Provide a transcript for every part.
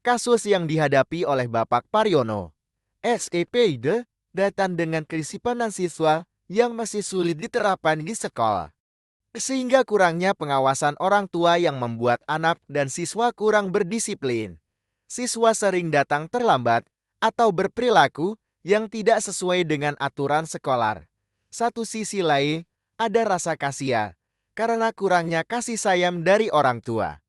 Kasus yang dihadapi oleh Bapak Paryono, SEPID, datang dengan kedisiplinan siswa yang masih sulit diterapkan di sekolah. Sehingga kurangnya pengawasan orang tua yang membuat anak dan siswa kurang berdisiplin. Siswa sering datang terlambat atau berperilaku yang tidak sesuai dengan aturan sekolah. Satu sisi lain, ada rasa kasihan karena kurangnya kasih sayang dari orang tua.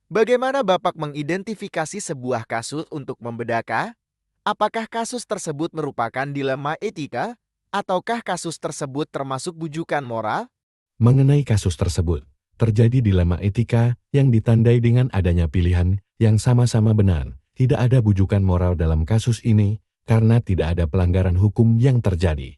Bagaimana Bapak mengidentifikasi sebuah kasus untuk membedakan? Apakah kasus tersebut merupakan dilema etika? Ataukah kasus tersebut termasuk bujukan moral? Mengenai kasus tersebut, terjadi dilema etika yang ditandai dengan adanya pilihan yang sama-sama benar. Tidak ada bujukan moral dalam kasus ini karena tidak ada pelanggaran hukum yang terjadi.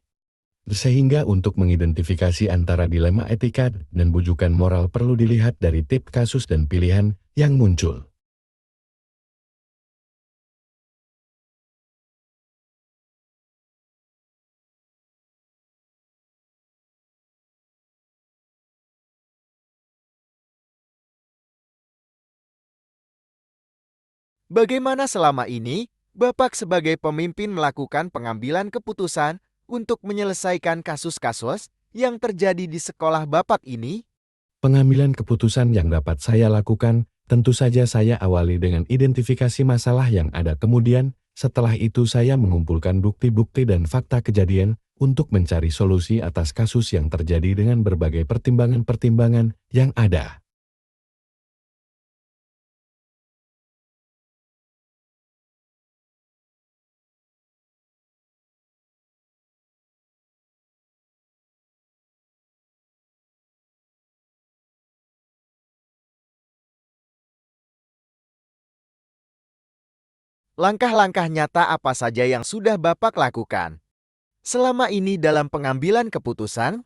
Sehingga untuk mengidentifikasi antara dilema etika dan bujukan moral perlu dilihat dari tip kasus dan pilihan yang muncul. Bagaimana selama ini Bapak sebagai pemimpin melakukan pengambilan keputusan untuk menyelesaikan kasus-kasus yang terjadi di sekolah Bapak ini? Pengambilan keputusan yang dapat saya lakukan, tentu saja saya awali dengan identifikasi masalah yang ada, kemudian setelah itu saya mengumpulkan bukti-bukti dan fakta kejadian untuk mencari solusi atas kasus yang terjadi dengan berbagai pertimbangan-pertimbangan yang ada. Langkah-langkah nyata apa saja yang sudah Bapak lakukan selama ini dalam pengambilan keputusan?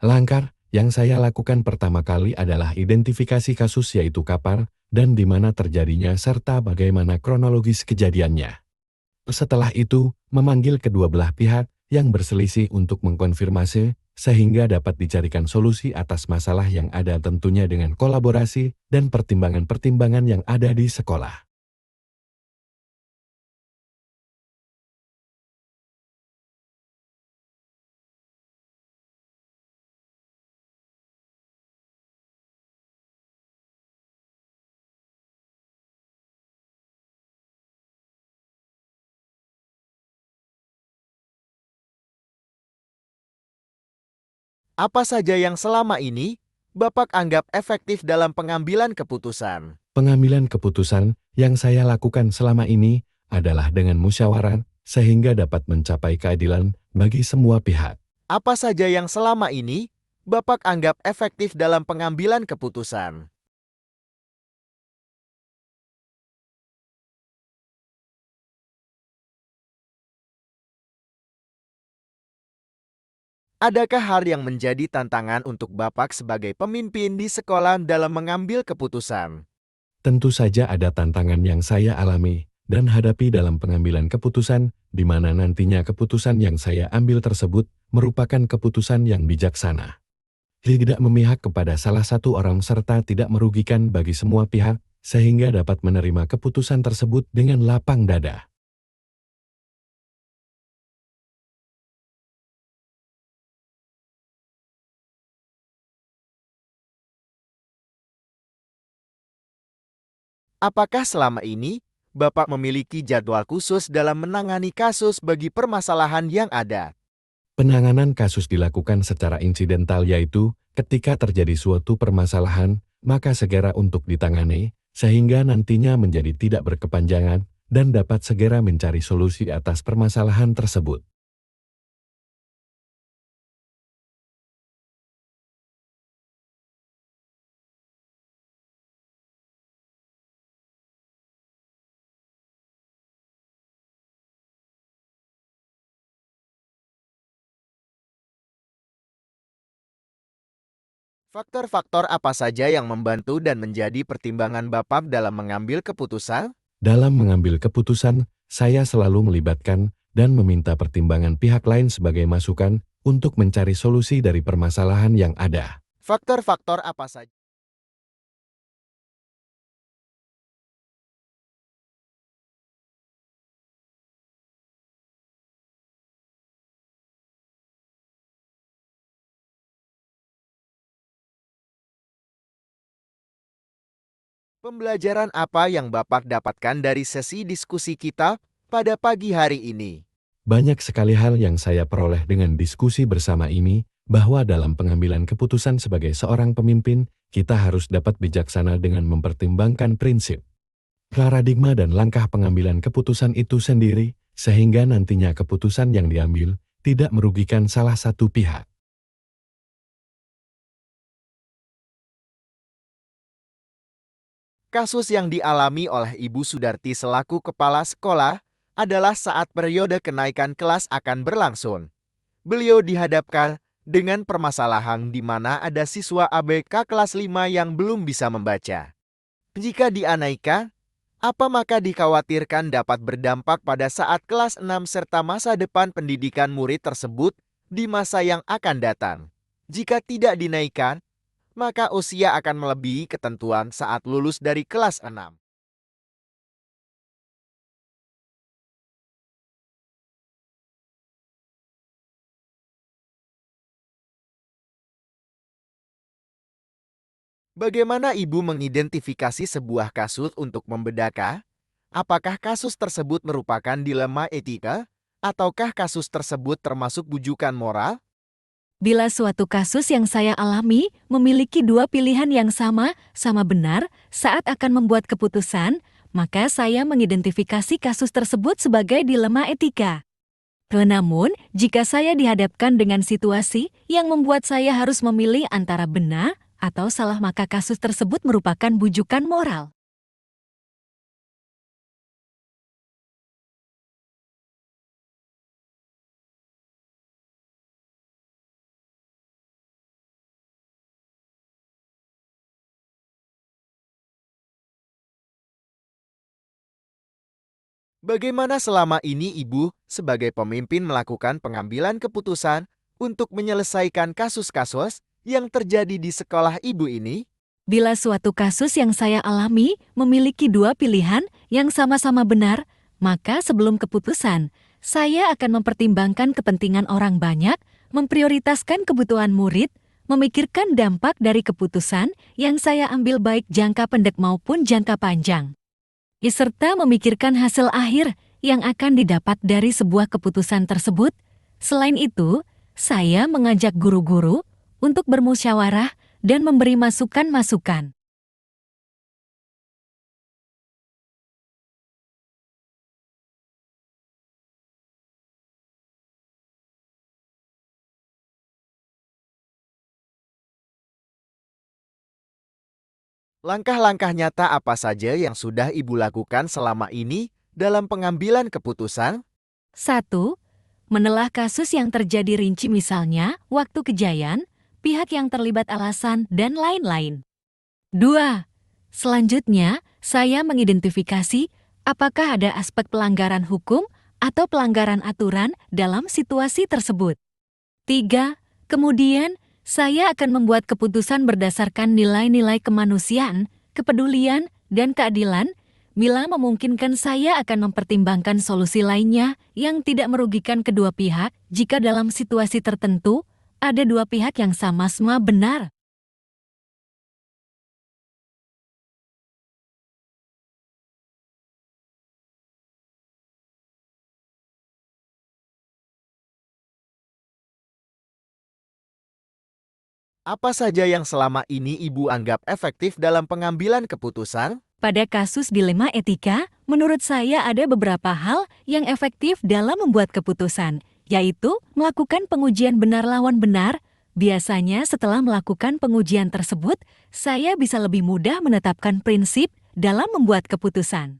Langkah yang saya lakukan pertama kali adalah identifikasi kasus, yaitu kapan dan di mana terjadinya serta bagaimana kronologis kejadiannya. Setelah itu, memanggil kedua belah pihak yang berselisih untuk mengkonfirmasi sehingga dapat dicarikan solusi atas masalah yang ada, tentunya dengan kolaborasi dan pertimbangan-pertimbangan yang ada di sekolah. Apa saja yang selama ini Bapak anggap efektif dalam pengambilan keputusan? Pengambilan keputusan yang saya lakukan selama ini adalah dengan musyawarah sehingga dapat mencapai keadilan bagi semua pihak. Apa saja yang selama ini Bapak anggap efektif dalam pengambilan keputusan? Adakah hal yang menjadi tantangan untuk Bapak sebagai pemimpin di sekolah dalam mengambil keputusan? Tentu saja ada tantangan yang saya alami dan hadapi dalam pengambilan keputusan, di mana nantinya keputusan yang saya ambil tersebut merupakan keputusan yang bijaksana. Tidak memihak kepada salah satu orang serta tidak merugikan bagi semua pihak, sehingga dapat menerima keputusan tersebut dengan lapang dada. Apakah selama ini Bapak memiliki jadwal khusus dalam menangani kasus bagi permasalahan yang ada? Penanganan kasus dilakukan secara insidental, yaitu ketika terjadi suatu permasalahan, maka segera untuk ditangani, sehingga nantinya menjadi tidak berkepanjangan dan dapat segera mencari solusi atas permasalahan tersebut. Faktor-faktor apa saja yang membantu dan menjadi pertimbangan Bapak dalam mengambil keputusan? Dalam mengambil keputusan, saya selalu melibatkan dan meminta pertimbangan pihak lain sebagai masukan untuk mencari solusi dari permasalahan yang ada. Faktor-faktor apa saja? Pembelajaran apa yang Bapak dapatkan dari sesi diskusi kita pada pagi hari ini? Banyak sekali hal yang saya peroleh dengan diskusi bersama ini, bahwa dalam pengambilan keputusan sebagai seorang pemimpin, kita harus dapat bijaksana dengan mempertimbangkan prinsip, paradigma dan langkah pengambilan keputusan itu sendiri, sehingga nantinya keputusan yang diambil tidak merugikan salah satu pihak. Kasus yang dialami oleh Ibu Sudarti selaku kepala sekolah adalah saat periode kenaikan kelas akan berlangsung. Beliau dihadapkan dengan permasalahan di mana ada siswa ABK kelas 5 yang belum bisa membaca. Jika dianaikan, apa maka dikhawatirkan dapat berdampak pada saat kelas 6 serta masa depan pendidikan murid tersebut di masa yang akan datang. Jika tidak dinaikkan, maka usia akan melebihi ketentuan saat lulus dari kelas 6. Bagaimana Ibu mengidentifikasi sebuah kasus untuk membedakan? Apakah kasus tersebut merupakan dilema etika? Ataukah kasus tersebut termasuk bujukan moral? Bila suatu kasus yang saya alami memiliki dua pilihan yang sama benar saat akan membuat keputusan, maka saya mengidentifikasi kasus tersebut sebagai dilema etika. Namun, jika saya dihadapkan dengan situasi yang membuat saya harus memilih antara benar atau salah, maka kasus tersebut merupakan bujukan moral. Bagaimana selama ini Ibu sebagai pemimpin melakukan pengambilan keputusan untuk menyelesaikan kasus-kasus yang terjadi di sekolah Ibu ini? Bila suatu kasus yang saya alami memiliki dua pilihan yang sama-sama benar, maka sebelum keputusan, saya akan mempertimbangkan kepentingan orang banyak, memprioritaskan kebutuhan murid, memikirkan dampak dari keputusan yang saya ambil baik jangka pendek maupun jangka panjang, serta memikirkan hasil akhir yang akan didapat dari sebuah keputusan tersebut. Selain itu, saya mengajak guru-guru untuk bermusyawarah dan memberi masukan-masukan. Langkah-langkah nyata apa saja yang sudah Ibu lakukan selama ini dalam pengambilan keputusan? 1. Menelah kasus yang terjadi rinci, misalnya waktu kejadian, pihak yang terlibat alasan, dan lain-lain. 2. Selanjutnya, saya mengidentifikasi apakah ada aspek pelanggaran hukum atau pelanggaran aturan dalam situasi tersebut. 3. Kemudian, saya akan membuat keputusan berdasarkan nilai-nilai kemanusiaan, kepedulian, dan keadilan. Bila memungkinkan, saya akan mempertimbangkan solusi lainnya yang tidak merugikan kedua pihak jika dalam situasi tertentu ada dua pihak yang sama-sama benar. Apa saja yang selama ini Ibu anggap efektif dalam pengambilan keputusan? Pada kasus dilema etika, menurut saya ada beberapa hal yang efektif dalam membuat keputusan, yaitu melakukan pengujian benar lawan benar. Biasanya setelah melakukan pengujian tersebut, saya bisa lebih mudah menetapkan prinsip dalam membuat keputusan.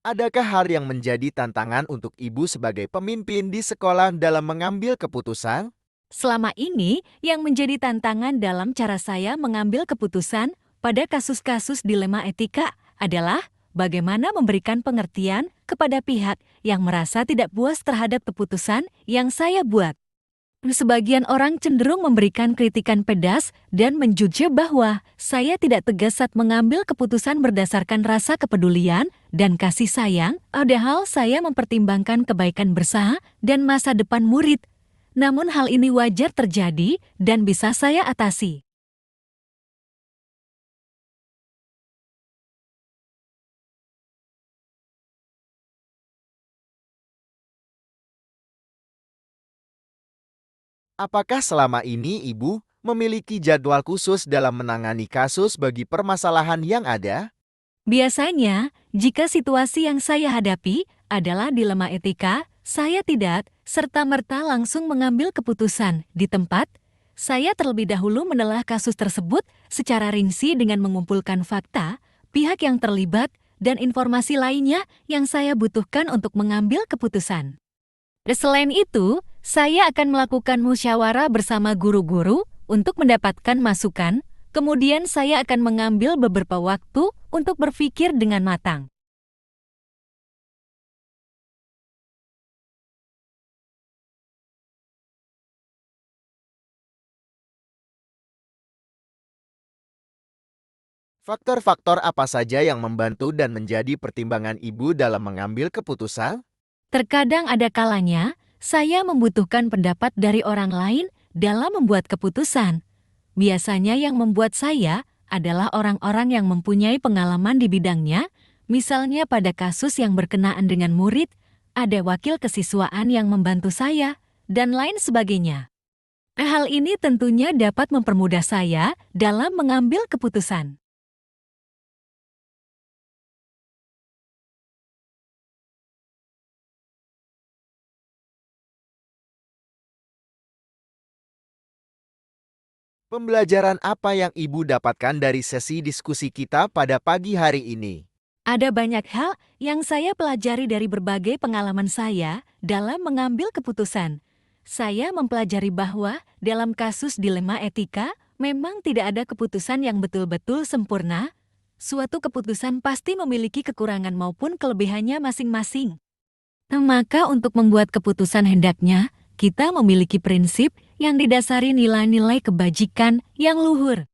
Adakah hal yang menjadi tantangan untuk ibu sebagai pemimpin di sekolah dalam mengambil keputusan? Selama ini, yang menjadi tantangan dalam cara saya mengambil keputusan pada kasus-kasus dilema etika adalah bagaimana memberikan pengertian kepada pihak yang merasa tidak puas terhadap keputusan yang saya buat. Sebagian orang cenderung memberikan kritikan pedas dan menjudge bahwa saya tidak tegas saat mengambil keputusan berdasarkan rasa kepedulian dan kasih sayang, padahal saya mempertimbangkan kebaikan bersama dan masa depan murid. Namun hal ini wajar terjadi dan bisa saya atasi. Apakah selama ini ibu memiliki jadwal khusus dalam menangani kasus bagi permasalahan yang ada? Biasanya, jika situasi yang saya hadapi adalah dilema etika, saya tidak serta-merta langsung mengambil keputusan di tempat. Saya terlebih dahulu menelah kasus tersebut secara rinci dengan mengumpulkan fakta, pihak yang terlibat, dan informasi lainnya yang saya butuhkan untuk mengambil keputusan. Selain itu, saya akan melakukan musyawarah bersama guru-guru untuk mendapatkan masukan. Kemudian saya akan mengambil beberapa waktu untuk berpikir dengan matang. Faktor-faktor apa saja yang membantu dan menjadi pertimbangan ibu dalam mengambil keputusan? Terkadang ada kalanya, saya membutuhkan pendapat dari orang lain dalam membuat keputusan. Biasanya yang membuat saya adalah orang-orang yang mempunyai pengalaman di bidangnya, misalnya pada kasus yang berkenaan dengan murid, ada wakil kesiswaan yang membantu saya, dan lain sebagainya. Hal ini tentunya dapat mempermudah saya dalam mengambil keputusan. Pembelajaran apa yang ibu dapatkan dari sesi diskusi kita pada pagi hari ini? Ada banyak hal yang saya pelajari dari berbagai pengalaman saya dalam mengambil keputusan. Saya mempelajari bahwa dalam kasus dilema etika, memang tidak ada keputusan yang betul-betul sempurna. Suatu keputusan pasti memiliki kekurangan maupun kelebihannya masing-masing. Maka untuk membuat keputusan hendaknya, kita memiliki prinsip yang didasari nilai-nilai kebajikan yang luhur.